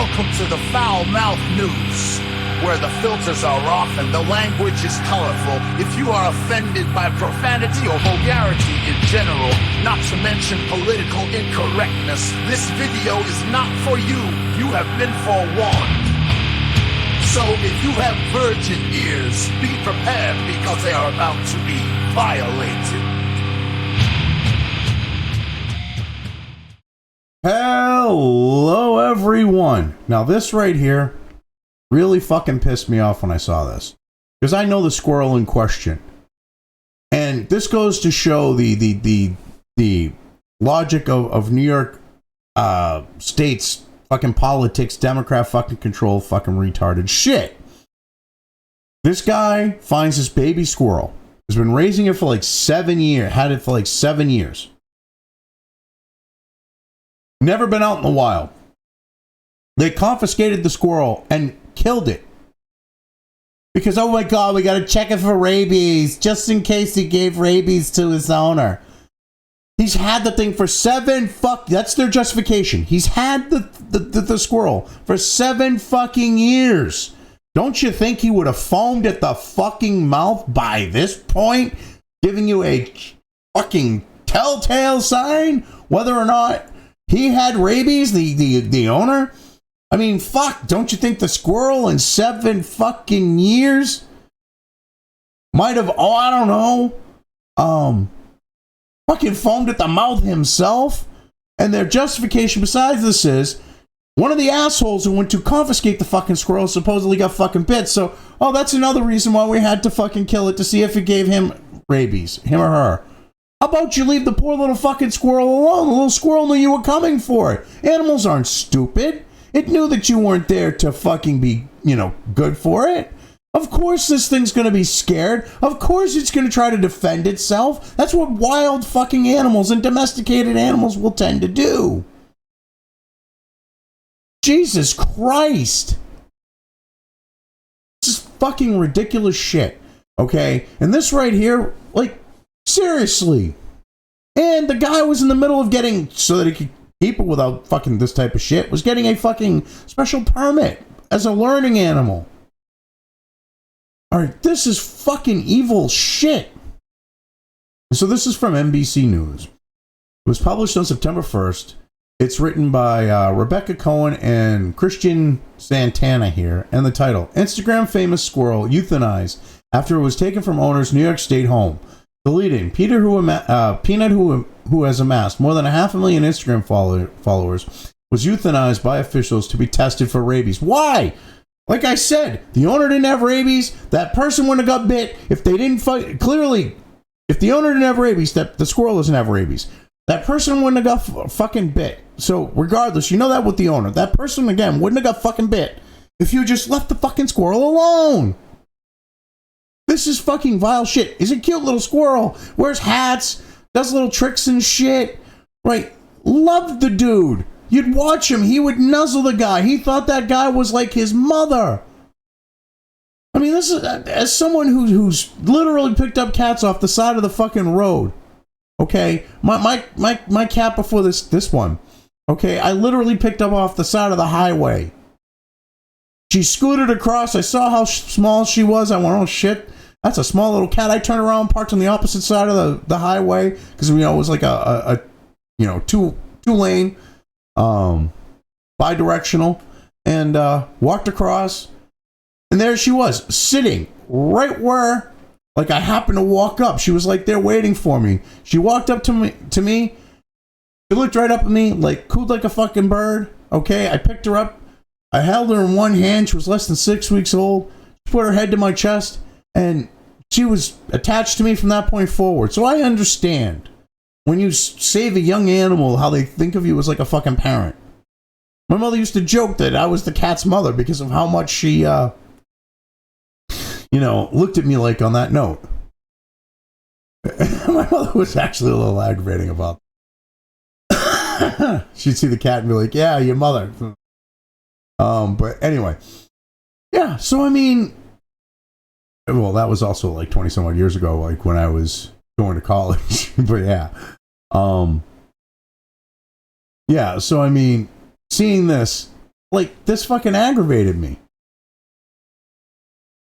Welcome to the Foul Mouth News, where the filters are off and the language is colorful. If you are offended by profanity or vulgarity in general, not to mention political incorrectness, this video is not for you. You have been forewarned. So if you have virgin ears, be prepared because they are about to be violated. Hello everyone. Now this right here really fucking pissed me off when I saw this, because I know the squirrel in question, and this goes to show the logic of New York state's fucking politics, Democrat fucking control, fucking retarded shit. This guy finds this baby squirrel, has been raising it for like 7 years, had it for like 7 years. Never been out in the wild. They confiscated the squirrel and killed it. Because, oh my God, we gotta check it for rabies, just in case he gave rabies to his owner. He's had the thing for that's their justification. He's had the squirrel for 7 fucking years. Don't you think he would have foamed at the fucking mouth by this point, giving you a fucking telltale sign whether or not he had rabies, the owner? I mean, fuck, don't you think the squirrel in 7 fucking years might have, I don't know, fucking foamed at the mouth himself? And their justification besides this is, one of the assholes who went to confiscate the fucking squirrel supposedly got fucking bit, so, that's another reason why we had to fucking kill it, to see if it gave him rabies, him or her. How about you leave the poor little fucking squirrel alone? The little squirrel knew you were coming for it. Animals aren't stupid. It knew that you weren't there to fucking be, good for it. Of course this thing's gonna be scared. Of course it's gonna try to defend itself. That's what wild fucking animals and domesticated animals will tend to do. Jesus Christ. This is fucking ridiculous shit. Okay? And this right here, seriously. And the guy was in the middle of getting, so that he could keep it without fucking this type of shit, was getting a fucking special permit as a learning animal. Alright, this is fucking evil shit. So this is from NBC News. It was published on September 1st. It's written by Rebecca Cohen and Christian Santana here. And the title, Instagram famous squirrel euthanized after it was taken from owner's New York State home. Deleting Peanut, who has amassed more than 500,000 Instagram followers, was euthanized by officials to be tested for rabies. Why? Like I said, the owner didn't have rabies. That person wouldn't have got bit if they didn't fight. Clearly, if the owner didn't have rabies, the squirrel doesn't have rabies. That person wouldn't have got fucking bit. So regardless, you know that with the owner, that person again wouldn't have got fucking bit if you just left the fucking squirrel alone. This is fucking vile shit. He's a cute little squirrel. Wears hats. Does little tricks and shit. Right. Loved the dude. You'd watch him. He would nuzzle the guy. He thought that guy was like his mother. I mean, this is, as someone who's literally picked up cats off the side of the fucking road. Okay. My cat before this one. Okay. I literally picked up off the side of the highway. She scooted across. I saw how small she was. I went, oh shit, that's a small little cat. I turned around, parked on the opposite side of the highway, because it was like a two lane, bi-directional, and walked across, and there she was, sitting right where, I happened to walk up. She was there waiting for me. She walked up to me. She looked right up at me, cooed like a fucking bird. Okay, I picked her up. I held her in one hand. She was less than 6 weeks old. She put her head to my chest, and she was attached to me from that point forward. So I understand when you save a young animal, how they think of you as like a fucking parent. My mother used to joke that I was the cat's mother because of how much she, looked at me on that note. My mother was actually a little aggravating about it. She'd see the cat and be like, yeah, your mother. But anyway, yeah, so I mean, well, that was also 20 some odd years ago, when I was going to college, but yeah. Yeah, so I mean, seeing this, Like, this fucking aggravated me.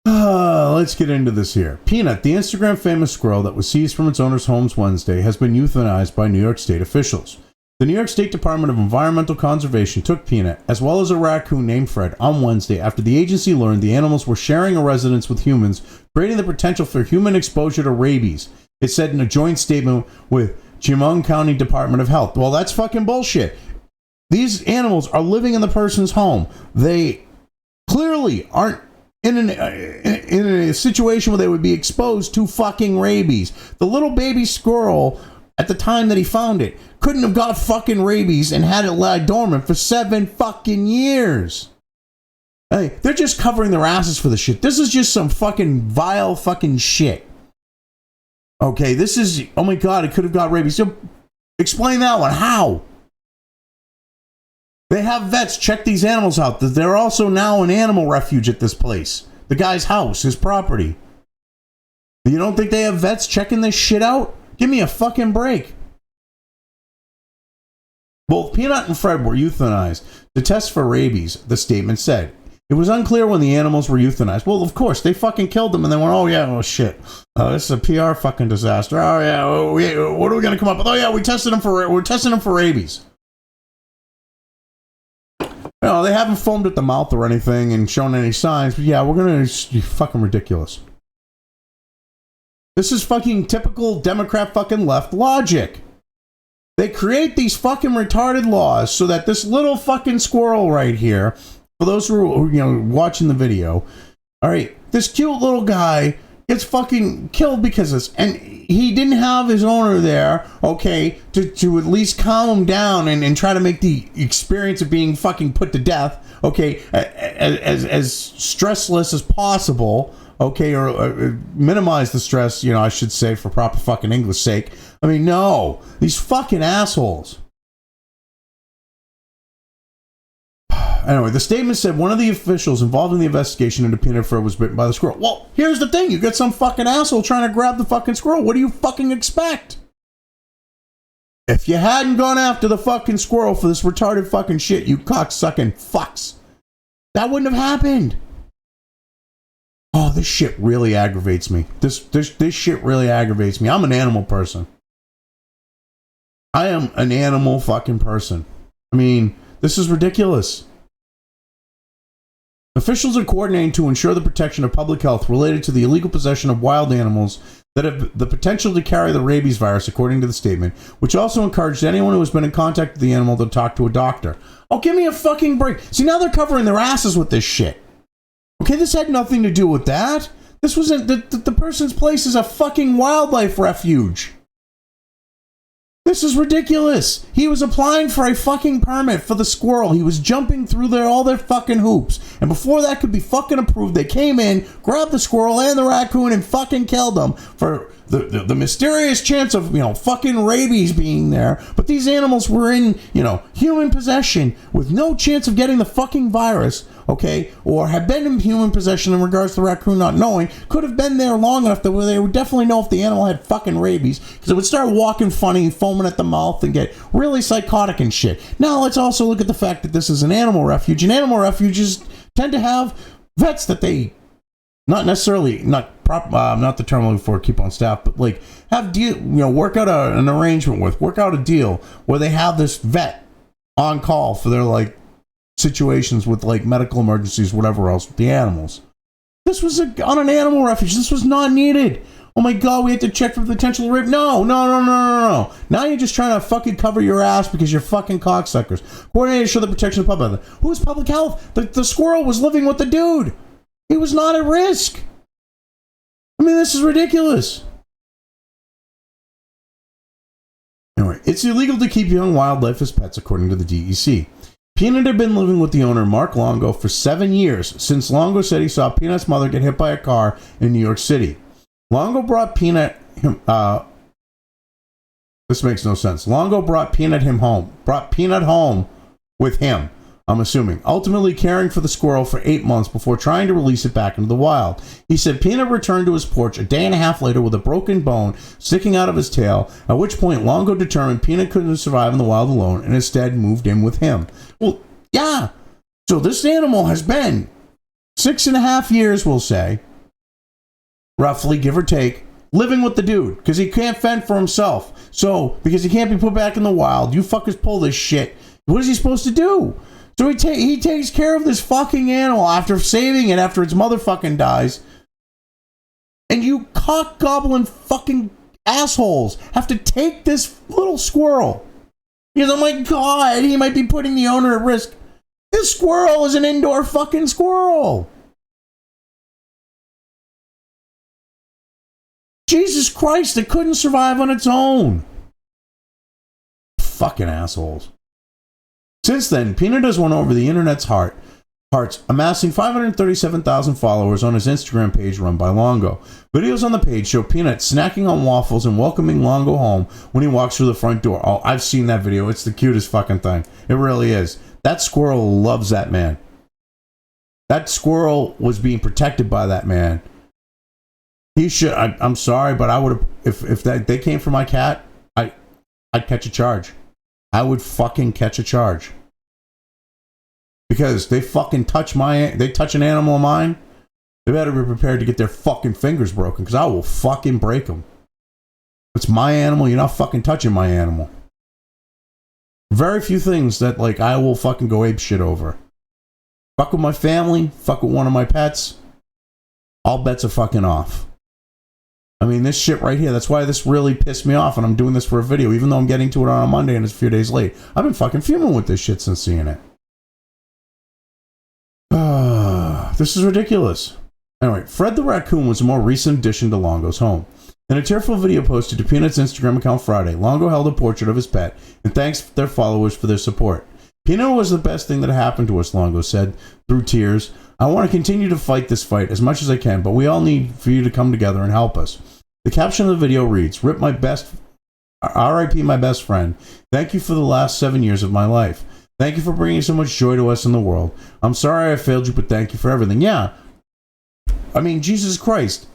Let's get into this here. Peanut, the Instagram famous squirrel that was seized from its owner's homes Wednesday, has been euthanized by New York State officials. The New York State Department of Environmental Conservation took Peanut, as well as a raccoon named Fred, on Wednesday after the agency learned the animals were sharing a residence with humans, creating the potential for human exposure to rabies. It said in a joint statement with Chemung County Department of Health. Well, that's fucking bullshit. These animals are living in the person's home. They clearly aren't in a situation where they would be exposed to fucking rabies. The little baby squirrel, at the time that he found it, couldn't have got fucking rabies and had it lie dormant for 7 fucking years. Hey, they're just covering their asses for the shit. This is just some fucking vile fucking shit. Okay, this is, oh my god, it could have got rabies. So, explain that one. How? They have vets check these animals out. They're also now an animal refuge at this place. The guy's house, his property. You don't think they have vets checking this shit out? Give me a fucking break. Both Peanut and Fred were euthanized to test for rabies, the statement said. It was unclear when the animals were euthanized. Well, of course, they fucking killed them and they went, oh yeah, oh shit. This is a PR fucking disaster. Oh yeah, what are we going to come up with? Oh yeah, we're testing them for rabies. No, they haven't foamed at the mouth or anything and shown any signs, but yeah, we're gonna fucking ridiculous. This is fucking typical Democrat fucking left logic. They create these fucking retarded laws so that this little fucking squirrel right here, for those who are, watching the video, all right, this cute little guy gets fucking killed because of this, and he didn't have his owner there, okay, to at least calm him down and try to make the experience of being fucking put to death, okay, as stressless as possible, okay, or minimize the stress, I should say, for proper fucking English sake. I mean, no, these fucking assholes. Anyway, the statement said one of the officials involved in the investigation into Peanut Fur was bitten by the squirrel. Well, here's the thing. You got some fucking asshole trying to grab the fucking squirrel. What do you fucking expect? If you hadn't gone after the fucking squirrel for this retarded fucking shit, you cocksucking fucks, that wouldn't have happened. Oh, this shit really aggravates me. This shit really aggravates me. I'm an animal person. I am an animal fucking person. I mean, this is ridiculous. Officials are coordinating to ensure the protection of public health related to the illegal possession of wild animals that have the potential to carry the rabies virus, according to the statement, which also encouraged anyone who has been in contact with the animal to talk to a doctor. Oh, give me a fucking break. See, now they're covering their asses with this shit. Okay, this had nothing to do with that. This wasn't, the person's place is a fucking wildlife refuge. This is ridiculous. He was applying for a fucking permit for the squirrel. He was jumping through all their fucking hoops. And before that could be fucking approved, they came in, grabbed the squirrel and the raccoon and fucking killed them for the mysterious chance of, fucking rabies being there. But these animals were in, human possession with no chance of getting the fucking virus, okay? Or have been in human possession in regards to the raccoon not knowing. Could have been there long enough that they would definitely know if the animal had fucking rabies, because it would start walking funny, foaming at the mouth, and get really psychotic and shit. Now let's also look at the fact that this is an animal refuge, and animal refuges tend to have vets that they not necessarily, not the term I'm looking for, keep on staff, but like have deal, work out an arrangement with, work out a deal where they have this vet on call for their like situations with like medical emergencies, whatever else with the animals. This was on an animal refuge. This was not needed. Oh my god, we had to check for potential rape. No. Now you're just trying to fucking cover your ass because you're fucking cocksuckers. Coordinated to show the protection of the public. Who's public health? The squirrel was living with the dude. He was not at risk. I mean, this is ridiculous. Anyway, it's illegal to keep young wildlife as pets, according to the DEC. Peanut had been living with the owner, Mark Longo, for 7 years, since Longo said he saw Peanut's mother get hit by a car in New York City. Longo brought Peanut this makes no sense. Longo brought Peanut home with him, I'm assuming, ultimately caring for the squirrel for 8 months before trying to release it back into the wild. He said Peanut returned to his porch a day and a half later with a broken bone sticking out of his tail, at which point Longo determined Peanut couldn't survive in the wild alone and instead moved in with him. Well, yeah, So this animal has been 6.5 years, we'll say, roughly, give or take, living with the dude because he can't fend for himself. So, because he can't be put back in the wild, you fuckers pull this shit. What is he supposed to do? So he takes care of this fucking animal after saving it after its motherfucking dies. And you cock gobbling fucking assholes have to take this little squirrel. Because, oh my God, he might be putting the owner at risk. This squirrel is an indoor fucking squirrel. Jesus Christ, it couldn't survive on its own. Fucking assholes. Since then, Peanut has won over the internet's hearts, amassing 537,000 followers on his Instagram page run by Longo. Videos on the page show Peanut snacking on waffles and welcoming Longo home when he walks through the front door. Oh, I've seen that video. It's the cutest fucking thing. It really is. That squirrel loves that man. That squirrel was being protected by that man. He should. I'm sorry, but I would have. If they came for my cat, I'd catch a charge. I would fucking catch a charge. Because they fucking touch an animal of mine, they better be prepared to get their fucking fingers broken, because I will fucking break them. It's my animal, you're not fucking touching my animal. Very few things that, like, I will fucking go ape shit over. Fuck with my family, fuck with one of my pets, all bets are fucking off. I mean, this shit right here, that's why this really pissed me off, and I'm doing this for a video, even though I'm getting to it on a Monday and it's a few days late. I've been fucking fuming with this shit since seeing it. This is ridiculous. Anyway, Fred the Raccoon was a more recent addition to Longo's home. In a tearful video posted to Peanut's Instagram account Friday, Longo held a portrait of his pet and thanks their followers for their support. Peanut was the best thing that happened to us, Longo said, through tears. I want to continue to fight this fight as much as I can, but we all need for you to come together and help us. The caption of the video reads, RIP my best friend. Thank you for the last 7 years of my life. Thank you for bringing so much joy to us in the world. I'm sorry I failed you, but thank you for everything. Yeah. I mean, Jesus Christ.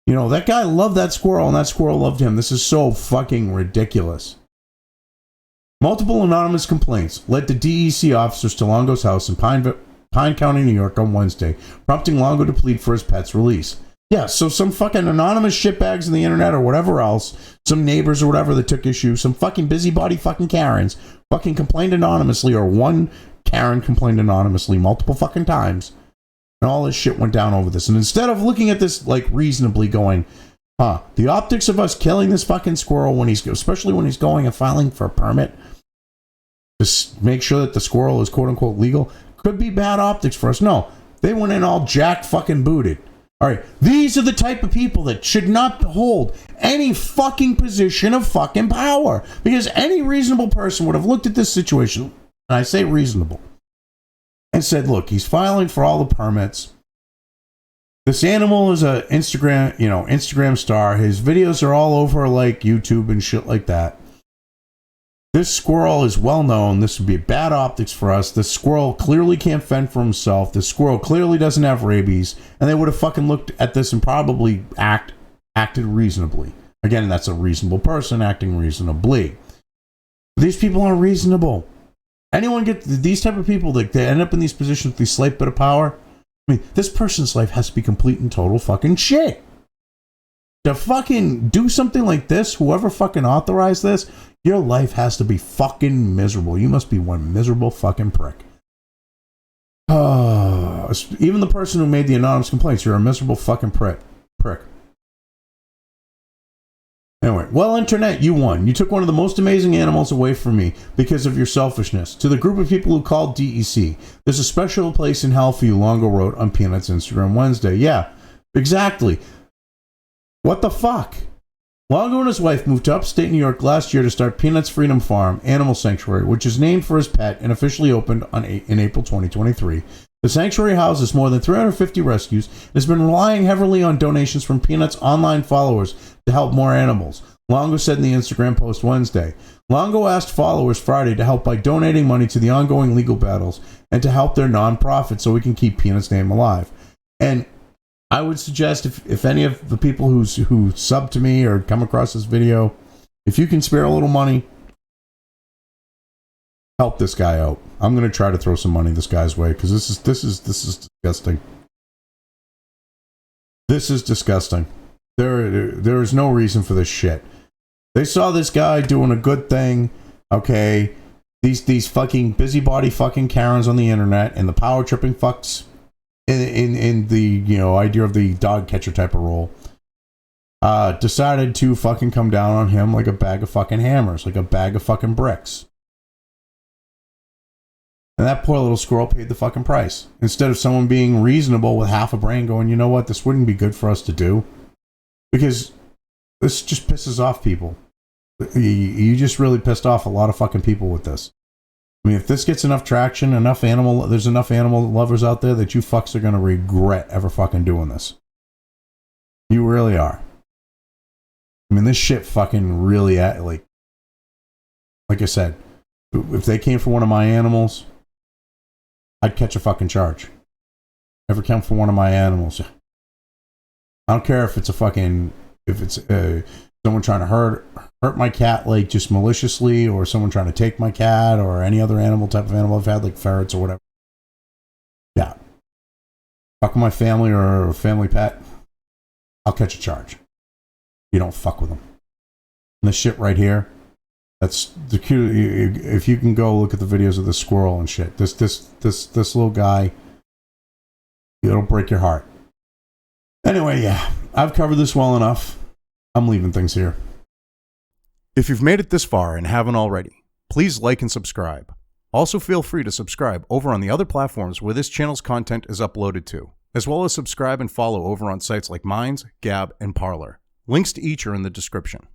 You know, that guy loved that squirrel and that squirrel loved him. This is so fucking ridiculous. Multiple anonymous complaints led the DEC officers to Longo's house in Pine County, New York on Wednesday, prompting Longo to plead for his pet's release. Yeah, so some fucking anonymous shitbags on the internet or whatever else, some neighbors or whatever that took issue, some fucking busybody fucking Karens fucking complained anonymously, or one Karen complained anonymously multiple fucking times, and all this shit went down over this. And instead of looking at this like reasonably going, the optics of us killing this fucking squirrel when especially when he's going and filing for a permit to make sure that the squirrel is quote unquote legal, could be bad optics for us. No, they went in all jack fucking booted. All right, these are the type of people that should not hold any fucking position of fucking power, because any reasonable person would have looked at this situation, and I say reasonable, and said, look, he's filing for all the permits. This animal is a Instagram star. His videos are all over like YouTube and shit like that. This squirrel is well known. This would be bad optics for us. This squirrel clearly can't fend for himself. This squirrel clearly doesn't have rabies. And they would have fucking looked at this and probably acted reasonably. Again, that's a reasonable person acting reasonably. These people aren't reasonable. Anyone get these type of people that they end up in these positions with these slight bit of power? I mean, this person's life has to be complete and total fucking shit. To fucking do something like this, whoever fucking authorized this, your life has to be fucking miserable. You must be one miserable fucking prick. Even the person who made the anonymous complaints, you're a miserable fucking prick. Anyway, well, internet, you won. You took one of the most amazing animals away from me because of your selfishness. To the group of people who called DEC, there's a special place in hell for you, Longo wrote on Peanut's Instagram Wednesday. Yeah, exactly. What the fuck? Longo and his wife moved to upstate New York last year to start Peanut's Freedom Farm Animal Sanctuary, which is named for his pet and officially opened in April 2023. The sanctuary houses more than 350 rescues and has been relying heavily on donations from Peanut's online followers to help more animals, Longo said in the Instagram post Wednesday. Longo asked followers Friday to help by donating money to the ongoing legal battles and to help their nonprofit so we can keep Peanut's name alive. And I would suggest if any of the people who sub to me or come across this video, if you can spare a little money, help this guy out. I'm going to try to throw some money this guy's way because this is disgusting. This is disgusting. There is no reason for this shit. They saw this guy doing a good thing. Okay, these fucking busybody fucking Karens on the internet and the power tripping fucks in the idea of the dog catcher type of role decided to fucking come down on him like a bag of fucking hammers, like a bag of fucking bricks. And that poor little squirrel paid the fucking price. Instead of someone being reasonable with half a brain going, you know what, this wouldn't be good for us to do. Because this just pisses off people. You just really pissed off a lot of fucking people with this. I mean, if this gets enough traction, there's enough animal lovers out there that you fucks are going to regret ever fucking doing this. You really are. I mean, this shit fucking really, like I said, if they came for one of my animals, I'd catch a fucking charge. Ever come for one of my animals? I don't care if it's someone trying to hurt my cat, like just maliciously, or someone trying to take my cat, or any other type of animal I've had, like ferrets or whatever. Yeah. Fuck with my family or a family pet, I'll catch a charge. You don't fuck with them. And this shit right here, that's the cute. If you can go look at the videos of the squirrel and shit, this little guy, it'll break your heart. Anyway, yeah, I've covered this well enough. I'm leaving things here. If you've made it this far and haven't already, please like and subscribe. Also feel free to subscribe over on the other platforms where this channel's content is uploaded to, as well as subscribe and follow over on sites like Minds, Gab, and Parler. Links to each are in the description.